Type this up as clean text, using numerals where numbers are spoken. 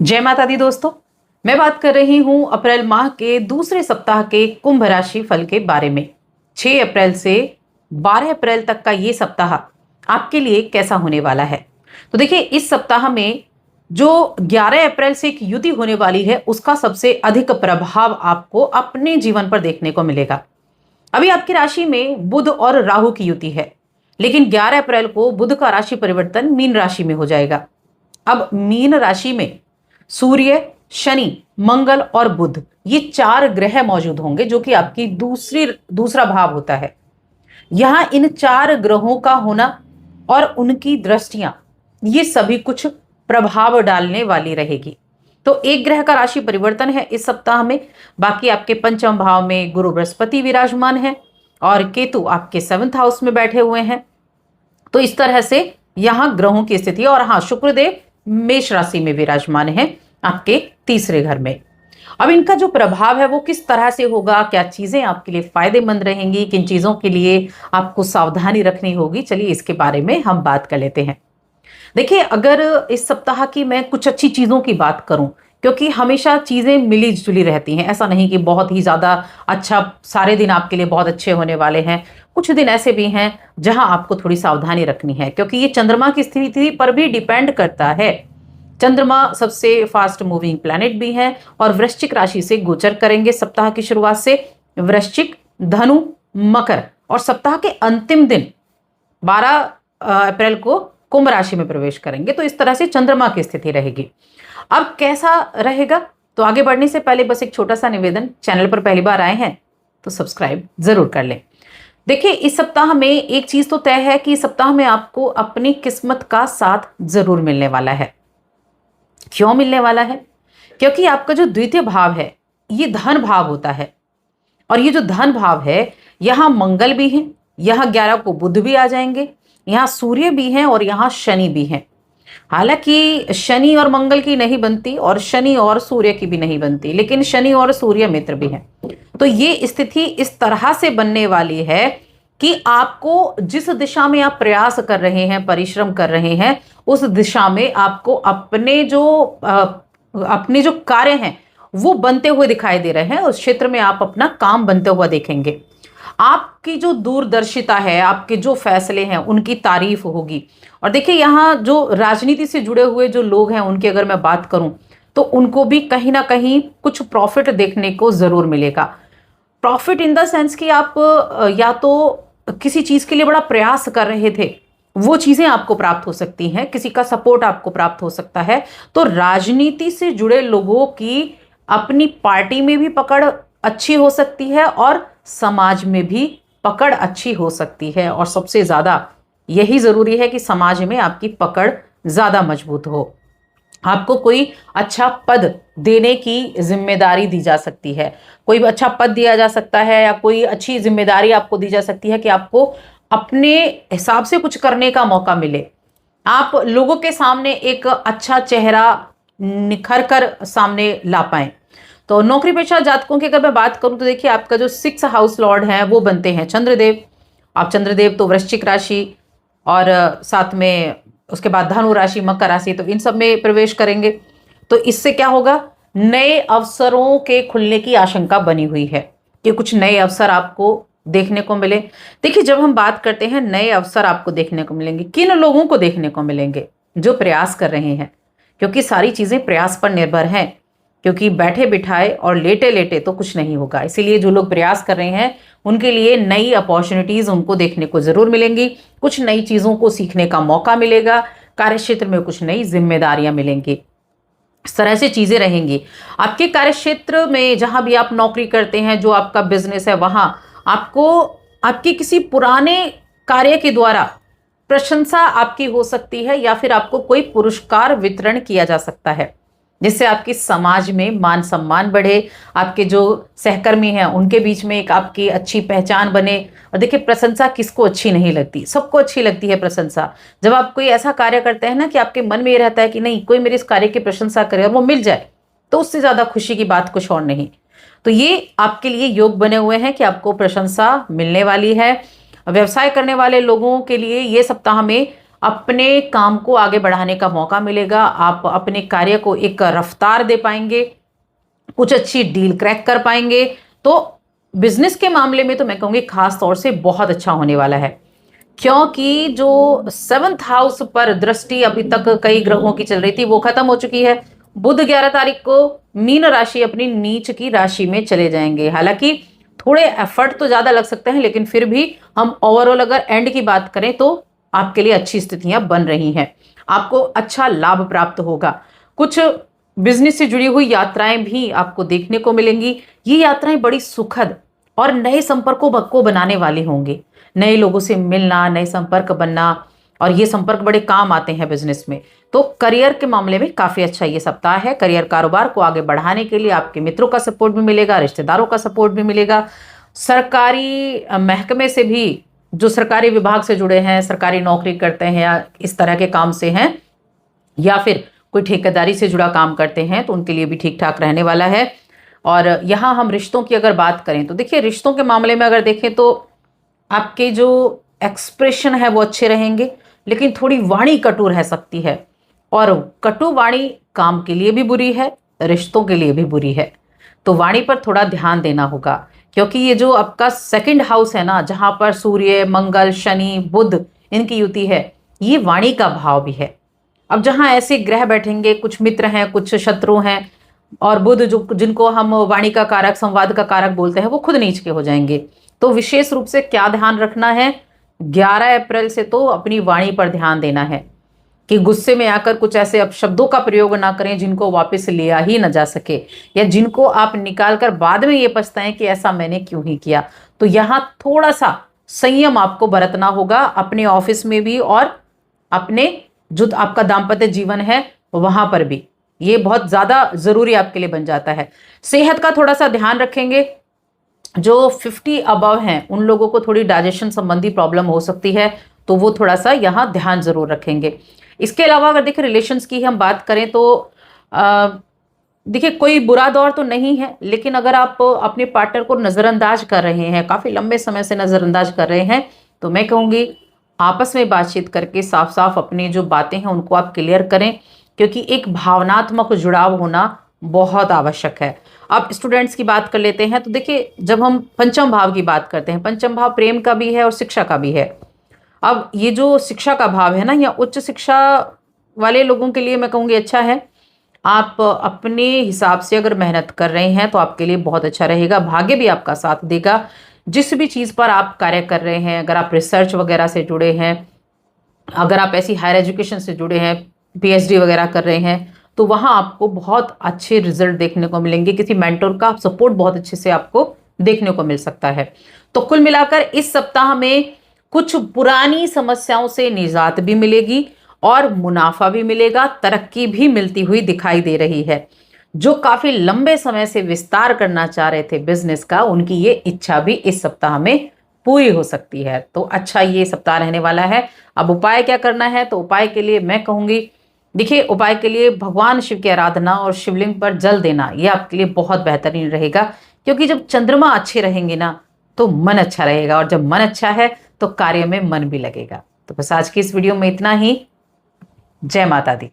जय माता दी दोस्तों। मैं बात कर रही हूं अप्रैल माह के दूसरे सप्ताह के कुंभ राशि फल के बारे में। 6 अप्रैल से 12 अप्रैल तक का ये सप्ताह आपके लिए कैसा होने वाला है। तो देखिए, इस सप्ताह में जो 11 अप्रैल से एक युति होने वाली है उसका सबसे अधिक प्रभाव आपको अपने जीवन पर देखने को मिलेगा। अभी आपकी राशि में बुध और राहु की युति है, लेकिन 11 अप्रैल को बुध का राशि परिवर्तन मीन राशि में हो जाएगा। अब मीन राशि में सूर्य, शनि, मंगल और बुध ये 4 ग्रह मौजूद होंगे, जो कि आपकी दूसरा भाव होता है। यहां इन 4 ग्रहों का होना और उनकी दृष्टियां ये सभी कुछ प्रभाव डालने वाली रहेगी। तो एक ग्रह का राशि परिवर्तन है इस सप्ताह में। बाकी आपके पंचम भाव में गुरु बृहस्पति विराजमान है और केतु आपके 7th हाउस में बैठे हुए हैं। तो इस तरह से यहां ग्रहों की स्थिति, और हाँ, शुक्रदेव मेष राशि में विराजमान है आपके तीसरे घर में। अब इनका जो प्रभाव है वो किस तरह से होगा, क्या चीजें आपके लिए फायदेमंद रहेंगी, किन चीजों के लिए आपको सावधानी रखनी होगी, चलिए इसके बारे में हम बात कर लेते हैं। देखिए, अगर इस सप्ताह की मैं कुछ अच्छी चीजों की बात करूं, क्योंकि हमेशा चीजें मिली जुली रहती हैं, ऐसा नहीं कि बहुत ही ज्यादा अच्छा सारे दिन आपके लिए बहुत अच्छे होने वाले हैं। कुछ दिन ऐसे भी हैं जहां आपको थोड़ी सावधानी रखनी है, क्योंकि ये चंद्रमा की स्थिति पर भी डिपेंड करता है। चंद्रमा सबसे फास्ट मूविंग प्लैनेट भी है और वृश्चिक राशि से गोचर करेंगे सप्ताह की शुरुआत से। वृश्चिक, धनु, मकर और सप्ताह के अंतिम दिन 12 अप्रैल को कुंभ राशि में प्रवेश करेंगे। तो इस तरह से चंद्रमा की स्थिति रहेगी। अब कैसा रहेगा, तो आगे बढ़ने से पहले बस एक छोटा सा निवेदन, चैनल पर पहली बार आए हैं तो सब्सक्राइब जरूर कर लें। देखिए, इस सप्ताह में एक चीज तो तय है कि इस सप्ताह में आपको अपनी किस्मत का साथ जरूर मिलने वाला है। क्यों मिलने वाला है? क्योंकि आपका जो द्वितीय भाव है ये धन भाव होता है, और ये जो धन भाव है यहां मंगल भी है, यहां 11 को बुध भी आ जाएंगे, यहां सूर्य भी हैं और यहां शनि भी हैं। हालांकि शनि और मंगल की नहीं बनती और शनि और सूर्य की भी नहीं बनती, लेकिन शनि और सूर्य मित्र भी हैं। तो ये स्थिति इस तरह से बनने वाली है कि आपको जिस दिशा में आप प्रयास कर रहे हैं, परिश्रम कर रहे हैं, उस दिशा में आपको अपने जो कार्य हैं वो बनते हुए दिखाई दे रहे हैं। उस क्षेत्र में आप अपना काम बनते हुआ देखेंगे। आपकी जो दूरदर्शिता है, आपके जो फैसले हैं, उनकी तारीफ होगी। और देखिए, यहाँ जो राजनीति से जुड़े हुए जो लोग हैं उनकी अगर मैं बात करूं तो उनको भी कहीं ना कहीं कुछ प्रॉफिट देखने को जरूर मिलेगा। प्रॉफिट इन द सेंस कि आप या तो किसी चीज के लिए बड़ा प्रयास कर रहे थे, वो चीजें आपको प्राप्त हो सकती हैं, किसी का सपोर्ट आपको प्राप्त हो सकता है। तो राजनीति से जुड़े लोगों की अपनी पार्टी में भी पकड़ अच्छी हो सकती है और समाज में भी पकड़ अच्छी हो सकती है। और सबसे ज्यादा यही जरूरी है कि समाज में आपकी पकड़ ज्यादा मजबूत हो। आपको कोई अच्छा पद देने की जिम्मेदारी दी जा सकती है, कोई अच्छा पद दिया जा सकता है, या कोई अच्छी जिम्मेदारी आपको दी जा सकती है कि आपको अपने हिसाब से कुछ करने का मौका मिले। आप लोगों के सामने एक अच्छा चेहरा निखर कर सामने ला पाए। तो नौकरी पेशा जातकों की अगर मैं बात करूं तो देखिए, आपका जो 6 हाउस लॉर्ड है वो बनते हैं चंद्रदेव। आप चंद्रदेव तो वृश्चिक राशि और साथ में उसके बाद धनु राशि, मकर राशि, तो इन सब में प्रवेश करेंगे। तो इससे क्या होगा, नए अवसरों के खुलने की आशंका बनी हुई है कि कुछ नए अवसर आपको देखने को मिले। देखिए, जब हम बात करते हैं नए अवसर आपको देखने को मिलेंगे, किन लोगों को देखने को मिलेंगे? जो प्रयास कर रहे हैं, क्योंकि सारी चीजें प्रयास पर निर्भर हैं। क्योंकि बैठे बिठाए और लेटे लेटे तो कुछ नहीं होगा। इसीलिए जो लोग प्रयास कर रहे हैं उनके लिए नई अपॉर्चुनिटीज उनको देखने को जरूर मिलेंगी। कुछ नई चीजों को सीखने का मौका मिलेगा, कार्यक्षेत्र में कुछ नई जिम्मेदारियां मिलेंगी। इस तरह से चीजें रहेंगी। आपके कार्यक्षेत्र में जहां भी आप नौकरी करते हैं, जो आपका बिजनेस है, वहां आपको आपके किसी पुराने कार्य के द्वारा प्रशंसा आपकी हो सकती है, या फिर आपको कोई पुरस्कार वितरण किया जा सकता है, जिससे आपकी समाज में मान सम्मान बढ़े, आपके जो सहकर्मी हैं उनके बीच में एक आपकी अच्छी पहचान बने। और देखिए, प्रशंसा किसको अच्छी नहीं लगती, सबको अच्छी लगती है प्रशंसा। जब आप कोई ऐसा कार्य करते हैं ना कि आपके मन में ये रहता है कि नहीं, कोई मेरे इस कार्य की प्रशंसा करे और वो मिल जाए, तो उससे ज्यादा खुशी की बात कुछ और नहीं। तो ये आपके लिए योग बने हुए हैं कि आपको प्रशंसा मिलने वाली है। व्यवसाय करने वाले लोगों के लिए ये सप्ताह में अपने काम को आगे बढ़ाने का मौका मिलेगा। आप अपने कार्य को एक रफ्तार दे पाएंगे, कुछ अच्छी डील क्रैक कर पाएंगे। तो बिजनेस के मामले में तो मैं कहूँगी खास तौर से बहुत अच्छा होने वाला है, क्योंकि जो 7th हाउस पर दृष्टि अभी तक कई ग्रहों की चल रही थी वो खत्म हो चुकी है। बुध 11 तारीख को मीन राशि अपनी नीच की राशि में चले जाएंगे। हालांकि थोड़े एफर्ट तो ज्यादा लग सकते हैं, लेकिन फिर भी हम ओवरऑल अगर एंड की बात करें तो आपके लिए अच्छी स्थितियां बन रही हैं। आपको अच्छा लाभ प्राप्त होगा। कुछ बिजनेस से जुड़ी हुई यात्राएं भी आपको देखने को मिलेंगी। ये यात्राएं बड़ी सुखद और नए संपर्कों को बनाने वाली होंगी। नए लोगों से मिलना, नए संपर्क बनना, और ये संपर्क बड़े काम आते हैं बिजनेस में। तो करियर के मामले में काफी अच्छा ये सप्ताह है। करियर कारोबार को आगे बढ़ाने के लिए आपके मित्रों का सपोर्ट भी मिलेगा, रिश्तेदारों का सपोर्ट भी मिलेगा। सरकारी महकमे से भी, जो सरकारी विभाग से जुड़े हैं, सरकारी नौकरी करते हैं या इस तरह के काम से हैं, या फिर कोई ठेकेदारी से जुड़ा काम करते हैं, तो उनके लिए भी ठीक ठाक रहने वाला है। और यहाँ हम रिश्तों की अगर बात करें तो देखिए, रिश्तों के मामले में अगर देखें तो आपके जो एक्सप्रेशन है वो अच्छे रहेंगे, लेकिन थोड़ी वाणी कटु रह सकती है। और कटु वाणी काम के लिए भी बुरी है, रिश्तों के लिए भी बुरी है। तो वाणी पर थोड़ा ध्यान देना होगा, क्योंकि ये जो आपका 2nd हाउस है ना, जहां पर सूर्य, मंगल, शनि, बुध इनकी युति है, ये वाणी का भाव भी है। अब जहां ऐसे ग्रह बैठेंगे, कुछ मित्र हैं, कुछ शत्रु हैं, और बुध जो जिनको हम वाणी का कारक, संवाद का कारक बोलते हैं, वो खुद नीच के हो जाएंगे। तो विशेष रूप से क्या ध्यान रखना है, 11 अप्रैल से तो अपनी वाणी पर ध्यान देना है कि गुस्से में आकर कुछ ऐसे अपशब्दों का प्रयोग ना करें जिनको वापस लिया ही न जा सके, या जिनको आप निकाल कर बाद में ये पछताएं कि ऐसा मैंने क्यों ही किया। तो यहाँ थोड़ा सा संयम आपको बरतना होगा, अपने ऑफिस में भी और अपने जो आपका दाम्पत्य जीवन है वहां पर भी। ये बहुत ज्यादा जरूरी आपके लिए बन जाता है। सेहत का थोड़ा सा ध्यान रखेंगे। जो 50 अबव हैं उन लोगों को थोड़ी डाइजेशन संबंधी प्रॉब्लम हो सकती है, तो वो थोड़ा सा यहाँ ध्यान जरूर रखेंगे। इसके अलावा अगर देखिए रिलेशंस की हम बात करें तो देखिए कोई बुरा दौर तो नहीं है, लेकिन अगर आप अपने पार्टनर को नज़रअंदाज कर रहे हैं, काफ़ी लंबे समय से नज़रअंदाज कर रहे हैं, तो मैं कहूँगी आपस में बातचीत करके साफ साफ अपनी जो बातें हैं उनको आप क्लियर करें, क्योंकि एक भावनात्मक जुड़ाव होना बहुत आवश्यक है। अब स्टूडेंट्स की बात कर लेते हैं तो देखिए, जब हम पंचम भाव की बात करते हैं, पंचम भाव प्रेम का भी है और शिक्षा का भी है। अब ये जो शिक्षा का भाव है ना, या उच्च शिक्षा वाले लोगों के लिए मैं कहूँगी अच्छा है। आप अपने हिसाब से अगर मेहनत कर रहे हैं तो आपके लिए बहुत अच्छा रहेगा। भाग्य भी आपका साथ देगा। जिस भी चीज़ पर आप कार्य कर रहे हैं, अगर आप रिसर्च वगैरह से जुड़े हैं, अगर आप ऐसी हायर एजुकेशन से जुड़े हैं, PhD वगैरह कर रहे हैं, तो वहाँ आपको बहुत अच्छे रिजल्ट देखने को मिलेंगे। किसी मेंटर का सपोर्ट बहुत अच्छे से आपको देखने को मिल सकता है। तो कुल मिलाकर इस सप्ताह में कुछ पुरानी समस्याओं से निजात भी मिलेगी और मुनाफा भी मिलेगा, तरक्की भी मिलती हुई दिखाई दे रही है। जो काफी लंबे समय से विस्तार करना चाह रहे थे बिजनेस का, उनकी ये इच्छा भी इस सप्ताह में पूरी हो सकती है। तो अच्छा ये सप्ताह रहने वाला है। अब उपाय क्या करना है, तो उपाय के लिए मैं कहूंगी, देखिए उपाय के लिए भगवान शिव की आराधना और शिवलिंग पर जल देना ये आपके लिए बहुत बेहतरीन रहेगा, क्योंकि जब चंद्रमा अच्छे रहेंगे ना तो मन अच्छा रहेगा, और जब मन अच्छा है तो कार्य में मन भी लगेगा। तो बस आज की इस वीडियो में इतना ही। जय माता दी।